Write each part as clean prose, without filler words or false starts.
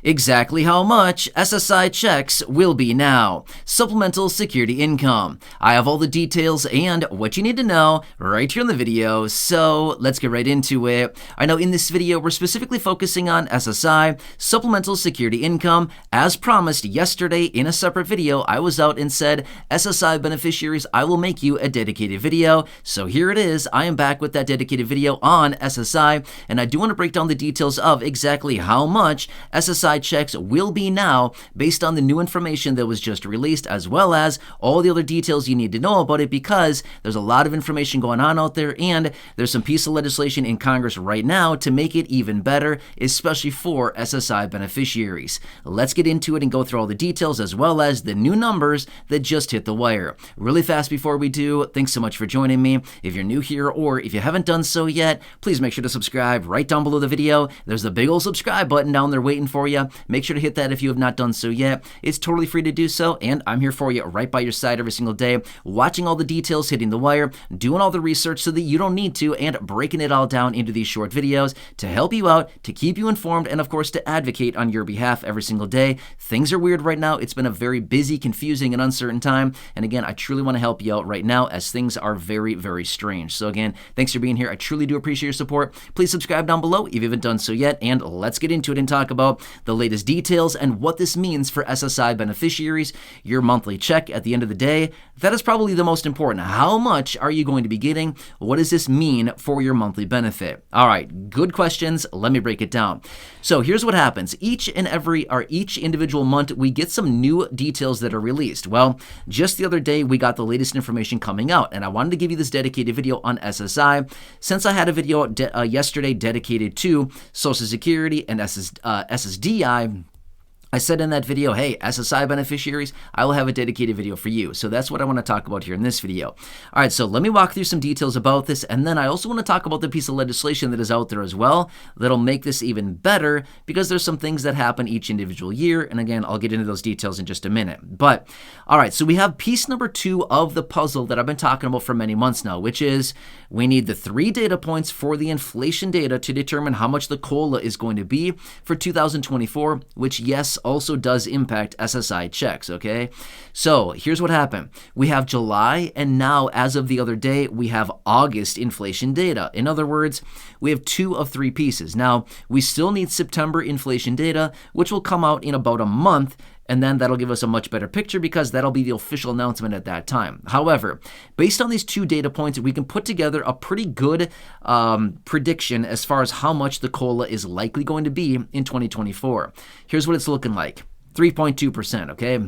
exactly how much SSI checks will be now. Supplemental security income. I have all the details and what you need to know right here in the video, so let's get right into it. I know in this video we're specifically focusing on SSI, supplemental security income. As promised yesterday in a separate video, I was out and said, SSI beneficiaries, I will make you a dedicated video. So here it is. I am back with that dedicated video on SSI, and I do want to break down the details of exactly how much SSI checks will be now based on the new information that was just released, as well as all the other details you need to know about it, because there's a lot of information going on out there, and there's some piece of legislation in Congress right now to make it even better, especially for SSI beneficiaries. Let's get into it and go through all the details as well as the new numbers that just hit the wire. Really fast before we do, thanks so much for joining me. If you're new here or if you haven't done so yet, please make sure to subscribe right down below the video. There's the big old subscribe button down there waiting for you. Make sure to hit that if you have not done so yet. It's totally free to do so, and I'm here for you right by your side every single day, watching all the details hitting the wire, doing all the research so that you don't need to, and breaking it all down into these short videos to help you out, to keep you informed, and of course to advocate on your behalf every single day. Things are weird right now. It's been a very busy, confusing, and uncertain time, and again, I truly want to help you out right now as things are very, very strange. So again, thanks for being here. I truly do appreciate your support. Please subscribe down below if you haven't done so yet, and let's get into it and talk about the latest details and what this means for SSI beneficiaries. Your monthly check at the end of the day, that is probably the most important. How much are you going to be getting? What does this mean for your monthly benefit? All right, good questions. Let me break it down. So here's what happens. Each individual month, we get some new details that are released. Well, just the other day, we got the latest information coming out, and I wanted to give you this dedicated video on SSI since I had a video yesterday dedicated to Social Security and SSDI. I said in that video, hey, SSI beneficiaries, I will have a dedicated video for you. So that's what I want to talk about here in this video. All right, so let me walk through some details about this, and then I also want to talk about the piece of legislation that is out there as well that'll make this even better, because there's some things that happen each individual year, and again, I'll get into those details in just a minute. But, all right, so we have piece number 2 of the puzzle that I've been talking about for many months now, which is we need the 3 data points for the inflation data to determine how much the COLA is going to be for 2024, which, yes, also does impact SSI checks, okay? So here's what happened. We have July, and now as of the other day, we have August inflation data. In other words, we have 2 of 3 pieces. Now, we still need September inflation data, which will come out in about a month, and then that'll give us a much better picture because that'll be the official announcement at that time. However, based on these 2 data points, we can put together a pretty good prediction as far as how much the COLA is likely going to be in 2024. Here's what it's looking like. 3.2%, okay?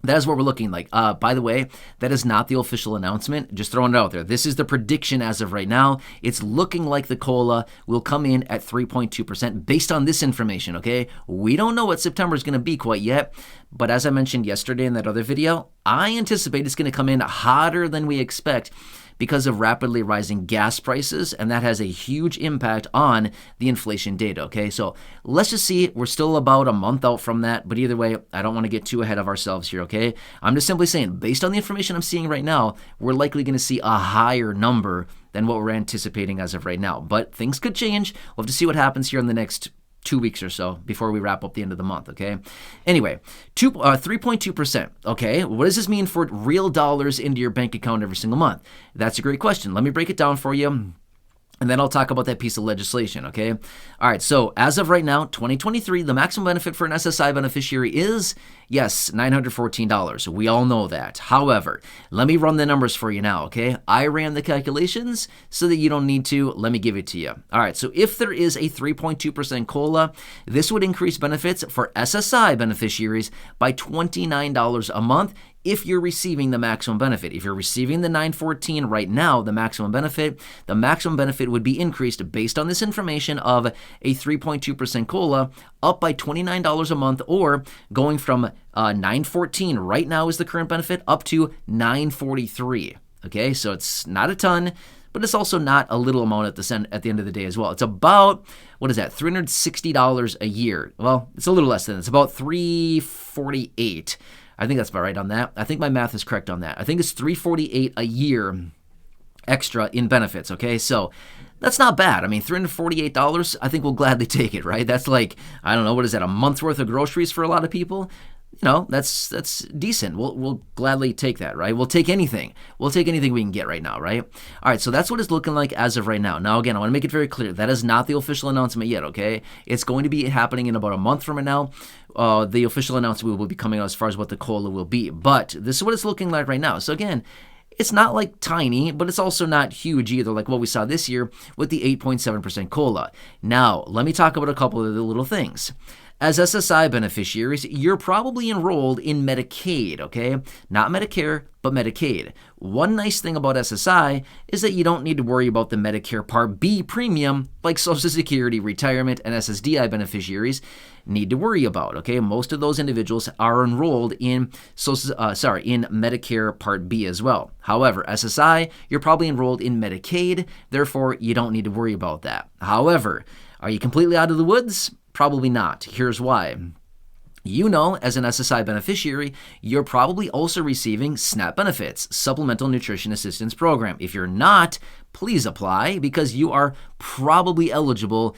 That is what we're looking like. By the way, that is not the official announcement. Just throwing it out there. This is the prediction as of right now. It's looking like the COLA will come in at 3.2% based on this information, okay? We don't know what September is going to be quite yet, but as I mentioned yesterday in that other video, I anticipate it's going to come in hotter than we expect because of rapidly rising gas prices, and that has a huge impact on the inflation data, okay? So let's just see. We're still about a month out from that, but either way, I don't want to get too ahead of ourselves here, okay? I'm just simply saying, based on the information I'm seeing right now, we're likely going to see a higher number than what we're anticipating as of right now, but things could change. We'll have to see what happens here in the next 2 weeks or so before we wrap up the end of the month, okay? Anyway, 3.2%, okay? What does this mean for real dollars into your bank account every single month? That's a great question. Let me break it down for you, and then I'll talk about that piece of legislation, okay? All right, so as of right now, 2023, the maximum benefit for an SSI beneficiary is, yes, $914. We all know that. However, let me run the numbers for you now, okay? I ran the calculations so that you don't need to. Let me give it to you. All right, so if there is a 3.2% COLA, this would increase benefits for SSI beneficiaries by $29 a month if you're receiving the maximum benefit. If you're receiving the $914 right now, the maximum benefit would be increased based on this information of a 3.2% COLA up by $29 a month, or going from $914 right now is the current benefit up to $943. Okay, so it's not a ton, but it's also not a little amount at the end of the day as well. It's about, what is that, $360 a year. Well, it's a little less than that. It's about $348. I think that's about right on that. I think my math is correct on that. I think it's $348 a year extra in benefits, okay? So that's not bad. I mean, $348, I think we'll gladly take it, right? That's like, I don't know, what is that, a month's worth of groceries for a lot of people? You know, that's decent. We'll gladly take that, right? We'll take anything. We'll take anything we can get right now, right? All right, so that's what it's looking like as of right now. Now, again, I want to make it very clear. That is not the official announcement yet, okay? It's going to be happening in about a month from now. The official announcement will be coming out as far as what the COLA will be. But this is what it's looking like right now. So, again, it's not like tiny, but it's also not huge either, like what we saw this year with the 8.7% COLA. Now, let me talk about a couple of the little things. As SSI beneficiaries, you're probably enrolled in Medicaid, okay? Not Medicare, but Medicaid. One nice thing about SSI is that you don't need to worry about the Medicare Part B premium like Social Security, retirement, and SSDI beneficiaries need to worry about, okay? Most of those individuals are enrolled in Medicare Part B as well. However, SSI, you're probably enrolled in Medicaid, therefore you don't need to worry about that. However, are you completely out of the woods? Probably not. Here's why. You know, as an SSI beneficiary, you're probably also receiving SNAP benefits, Supplemental Nutrition Assistance Program. If you're not, please apply because you are probably eligible.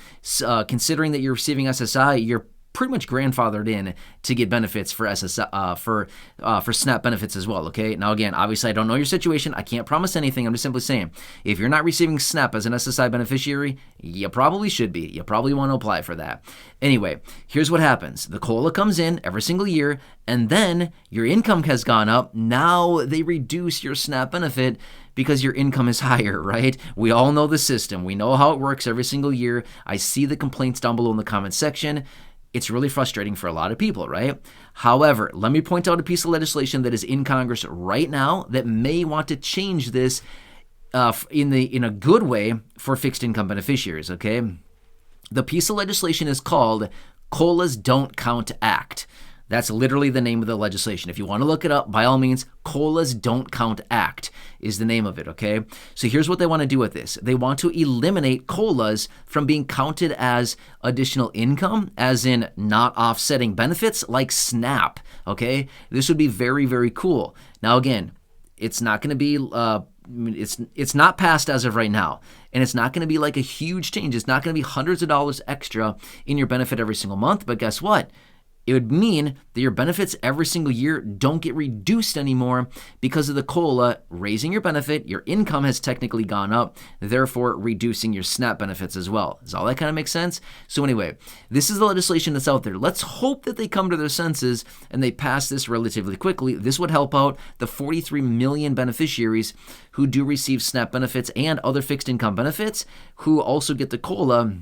Considering that you're receiving SSI, you're pretty much grandfathered in to get benefits for SSI, for SNAP benefits as well, okay? Now, again, obviously, I don't know your situation. I can't promise anything. I'm just simply saying, if you're not receiving SNAP as an SSI beneficiary, you probably should be. You probably want to apply for that. Anyway, here's what happens. The COLA comes in every single year, and then your income has gone up. Now they reduce your SNAP benefit because your income is higher, right? We all know the system. We know how it works every single year. I see the complaints down below in the comment section. It's really frustrating for a lot of people, right? However, let me point out a piece of legislation that is in Congress right now that may want to change this in a good way for fixed income beneficiaries, okay? The piece of legislation is called COLAs Don't Count Act. That's literally the name of the legislation. If you want to look it up, by all means, COLAs Don't Count Act is the name of it, okay? So here's what they want to do with this. They want to eliminate COLAs from being counted as additional income, as in not offsetting benefits like SNAP, okay? This would be very, very cool. Now, again, it's not going to be... It's not passed as of right now, and it's not going to be like a huge change. It's not going to be hundreds of dollars extra in your benefit every single month, but guess what? It would mean that your benefits every single year don't get reduced anymore because of the COLA raising your benefit. Your income has technically gone up, therefore reducing your SNAP benefits as well. Does all that kind of make sense? So anyway, this is the legislation that's out there. Let's hope that they come to their senses and they pass this relatively quickly. This would help out the 43 million beneficiaries who do receive SNAP benefits and other fixed income benefits who also get the COLA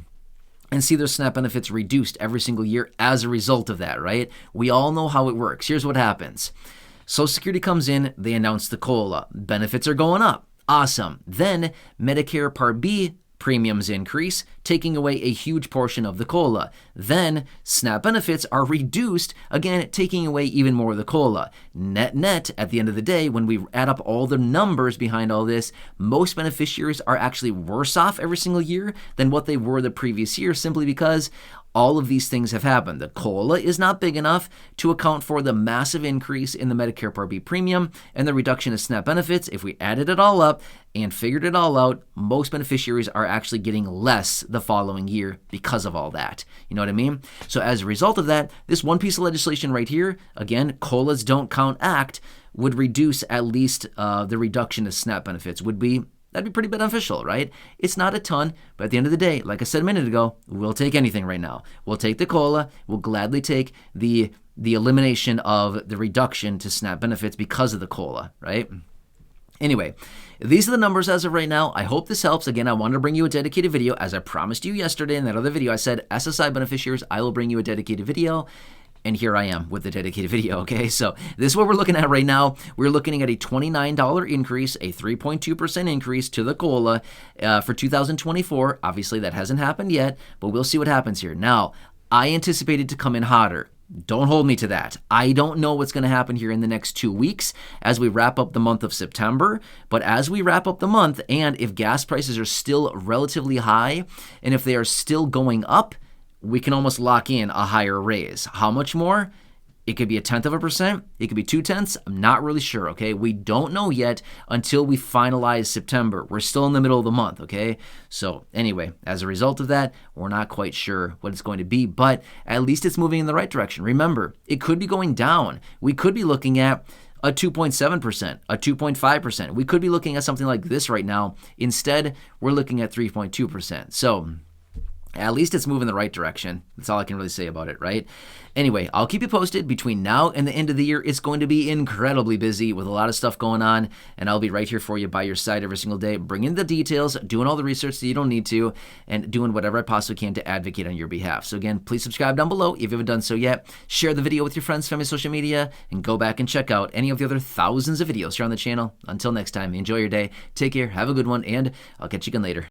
and see their SNAP benefits reduced every single year as a result of that, right? We all know how it works. Here's what happens. Social Security comes in, they announce the COLA. Benefits are going up. Awesome. Then Medicare Part B premiums increase, taking away a huge portion of the COLA. Then SNAP benefits are reduced, again, taking away even more of the COLA. Net, at the end of the day, when we add up all the numbers behind all this, most beneficiaries are actually worse off every single year than what they were the previous year, simply because all of these things have happened. The COLA is not big enough to account for the massive increase in the Medicare Part B premium and the reduction of SNAP benefits. If we added it all up and figured it all out, most beneficiaries are actually getting less the following year because of all that. You know what I mean? So as a result of that, this one piece of legislation right here, again, COLAs Don't Count Act, would reduce at least the reduction of SNAP benefits. That'd be pretty beneficial, right? It's not a ton, but at the end of the day, like I said a minute ago, we'll take anything right now. We'll take the COLA. We'll gladly take the elimination of the reduction to SNAP benefits because of the COLA, right? Anyway, these are the numbers as of right now. I hope this helps. Again, I wanted to bring you a dedicated video. As I promised you yesterday in that other video, I said, SSI beneficiaries, I will bring you a dedicated video. And here I am with the dedicated video, okay? So this is what we're looking at right now. We're looking at a $29 increase, a 3.2% increase to the COLA for 2024. Obviously, that hasn't happened yet, but we'll see what happens here. Now, I anticipated to come in hotter. Don't hold me to that. I don't know what's going to happen here in the next 2 weeks as we wrap up the month of September. But as we wrap up the month, and if gas prices are still relatively high, and if they are still going up, we can almost lock in a higher raise. How much more? It could be 0.1%. It could be 0.2. I'm not really sure, okay? We don't know yet until we finalize September. We're still in the middle of the month, okay? So anyway, as a result of that, we're not quite sure what it's going to be, but at least it's moving in the right direction. Remember, it could be going down. We could be looking at a 2.7%, a 2.5%. We could be looking at something like this right now. Instead, we're looking at 3.2%. So at least it's moving in the right direction. That's all I can really say about it, right? Anyway, I'll keep you posted. Between now and the end of the year, it's going to be incredibly busy with a lot of stuff going on, and I'll be right here for you by your side every single day, bringing the details, doing all the research that you don't need to, and doing whatever I possibly can to advocate on your behalf. So again, please subscribe down below if you haven't done so yet. Share the video with your friends, family, social media, and go back and check out any of the other thousands of videos here on the channel. Until next time, enjoy your day, take care, have a good one, and I'll catch you again later.